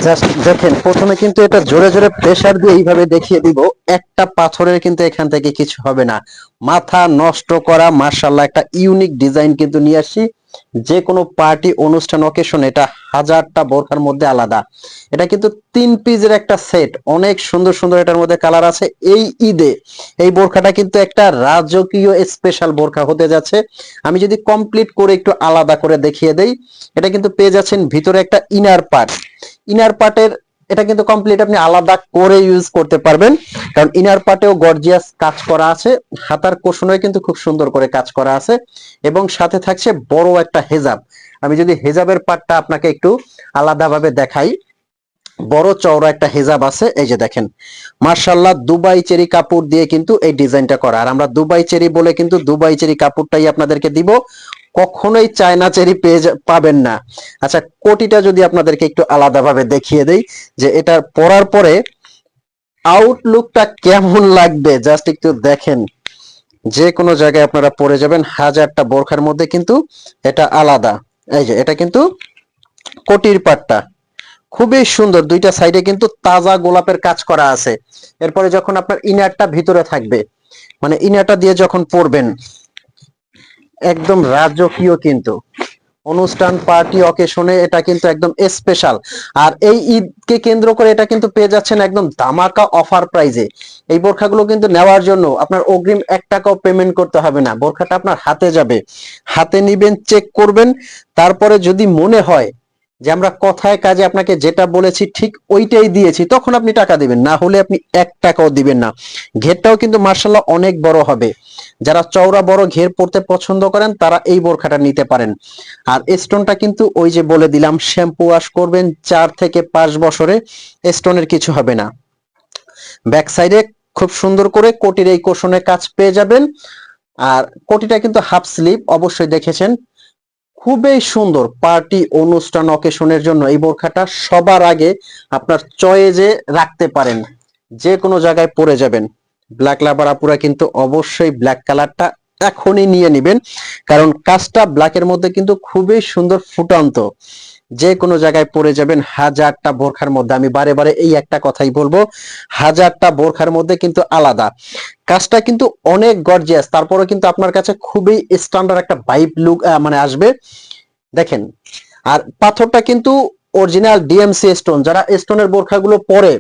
Just দেখেন, প্রথমে কিন্তু এটা জোরে জোরে প্রেসার দিয়ে এইভাবে দেখিয়ে দিব, একটা পাথরের কিন্তু এখান থেকে কিছু হবে না। মাথা নষ্ট করা মাশাআল্লাহ একটা ইউনিক ডিজাইন কিন্তু নিয়ে আসছি। যে কোনো পার্টি অনুষ্ঠান অকেশন এটা হাজারটা বোরখার মধ্যে আলাদা। এটা কিন্তু 3 পিসের একটা সেট, অনেক সুন্দর সুন্দর এটার মধ্যে কালার আছে। এই ঈদে এই বোরখাটা কিন্তু একটা রাজকীয় স্পেশাল বোরখা হতে যাচ্ছে। আমি যদি কমপ্লিট করে একটু আলাদা করে দেখিয়ে দেই, এটা কিন্তু পেয়ে যাচ্ছেন ভিতরে একটা ইনার পার্ট। ইনার পার্টের এটা কিন্তু কমপ্লিট আপনি আলাদা করে ইউজ করতে পারবেন, কারণ ইনার পার্টেও গর্জিয়াস কাজ করা আছে। হাতার কোশনে কিন্তু খুব সুন্দর করে কাজ করা আছে, এবং সাথে থাকছে বড় একটা হেজাব। আমি যদি হেজাবের পার্টটা আপনাকে একটু আলাদাভাবে দেখাই, বড় চওড়া একটা হেজাব আছে, এই যে দেখেন মার্শাল্লাহ দুবাই চেরি কাপড় দিয়ে কিন্তু এই ডিজাইনটা করা। আর আমরা দুবাই চেরি বলে কিন্তু দুবাই চেরি কাপড়টাই আপনাদেরকে দিব, কখনোই চায়না চেরি পাবেন না। আচ্ছা, কোটিটা যদি আপনাদেরকে একটু আলাদাভাবে দেখিয়ে দেই, যে এটা পরার পরে আউটলুকটা কেমন লাগবে জাস্ট একটু দেখেন। যে কোনো জায়গায় আপনারা পরে যাবেন, হাজারটা বোরখার মধ্যে কিন্তু এটা আলাদা। এই যে এটা কিন্তু কোটির পাটটা খুবই সুন্দর, দুইটা সাইডে কিন্তু তাজা গোলাপের কাজ করা আছে। এরপরে যখন আপনার ইনারটা ভিতরে থাকবে, মানে ইনারটা দিয়ে যখন পরবেন, একদম রাজকীয় কিন্তু অনুষ্ঠান পার্টি অকেশনে এটা কিন্তু একদম স্পেশাল। আর এই ঈদকে কেন্দ্র করে এটা কিন্তু পেয়ে যাচ্ছেন একদম ধামাকা অফার প্রাইজে। এই বোরখাগুলো কিন্তু নেওয়ার জন্য আপনার অগ্রিম 1 টাকাও পেমেন্ট করতে হবে না। বোরখাটা আপনার হাতে যাবে, হাতে নিবেন, চেক করবেন, তারপরে যদি মনে হয় যে আমরা কথায় কাজে আপনাকে যেটা বলেছি ঠিক ওইটাই দিয়েছি, তখন আপনি টাকা দিবেন, না হলে আপনি 1 টাকাও দিবেন না। ঘেরটাও কিন্তু মার্শাল্লাহ অনেক বড় হবে। যারা চওড়া বড় ঘের পড়তে পছন্দ করেন তারা এই বোরখাটা নিতে পারেন। আর স্টোনটা কিন্তু ওই যে বলে দিলাম, শ্যাম্পু ওয়াশ করবেন 4 থেকে 5 বছরে স্টোনের কিছু হবে না। ব্যাক সাইডে খুব সুন্দর করে কোটির এই কোশনে কাজ পেয়ে যাবেন। আর কোটিটা কিন্তু হাফ স্লিভ, অবশ্যই দেখেছেন, খুবই সুন্দর পার্টি অনুষ্ঠান অকেশনের জন্য এই বোরখাটা সবার আগে আপনার চয়েজে রাখতে পারেন, যে কোনো জায়গায় পরে যাবেন। ব্ল্যাক লাভার আপুরা কিন্তু অবশ্যই ব্ল্যাক কালারটা এখনই নিয়ে নেবেন, কারণ কাজটা ব্ল্যাকের মধ্যে কিন্তু খুবই সুন্দর ফুটান্ত। যে কোনো জায়গায় পরে যাবেন হাজারটা বোরখার মধ্যে, আমি বারে বারে এই একটা কথাই বলবো, হাজারটা বোরখার মধ্যে কিন্তু আলাদা কাজটা কিন্তু অনেক গর্জিয়াস। তারপরে কিন্তু আপনার কাছে খুবই স্ট্যান্ডার্ড একটা ভাইব লুক মানে আসবে। দেখেন, আর পাথরটা কিন্তু অরিজিনাল ডিএমসি স্টোন। যারা স্টোনের বোরখাগুলো পরে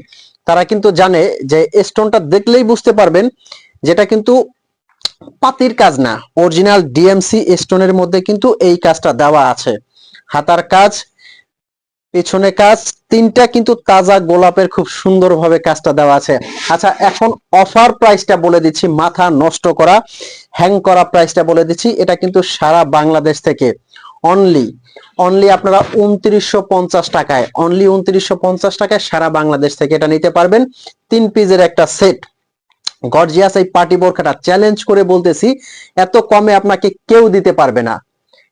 তারা কিন্তু জানে যে স্টোনটা দেখলেই বুঝতে পারবেন যেটা কিন্তু পাতির কাজ না, অরিজিনাল ডিএমসি স্টোনের মধ্যে কিন্তু এই কাজটা দেওয়া আছে। হাতার কাজ, পেছনে কাজ, তিনটা কিন্তু তাজা গোলাপের খুব সুন্দরভাবে কাজটা দেওয়া আছে। আচ্ছা, এখন অফার প্রাইসটা বলে দিচ্ছি, মাথা নষ্ট করা হ্যাং করা প্রাইসটা বলে দিচ্ছি। এটা কিন্তু সারা বাংলাদেশ থেকে অনলি অনলি আপনারা 2950 টাকায়, অনলি 2950 টাকায় সারা বাংলাদেশ থেকে এটা নিতে পারবেন। 3 পিসের একটা সেট গর্জিয়াস এই পার্টি বোরখাটা চ্যালেঞ্জ করে বলতেছি, এত কমে আপনাকে কেউ দিতে পারবে না।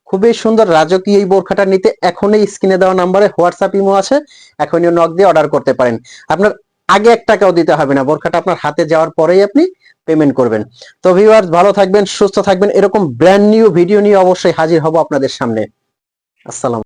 খুবই সুন্দর রাজকীয় এই বোরখাটা নিতে এখনই স্ক্রিনে দেওয়া নাম্বারে হোয়াটসঅ্যাপ ইমো আছে, এখনই নক দিয়ে অর্ডার করতে পারেন। আপনার আগে 1 টাকাও দিতে হবে না, বোরখাটা আপনার হাতে যাওয়ার পরেই আপনি পেমেন্ট করবেন। তো ভিউয়ার্স, ভালো থাকবেন, সুস্থ থাকবেন, এরকম ব্র্যান্ড নিউ ভিডিও নিয়ে অবশ্যই হাজির হব আপনাদের সামনে। আসসালাম।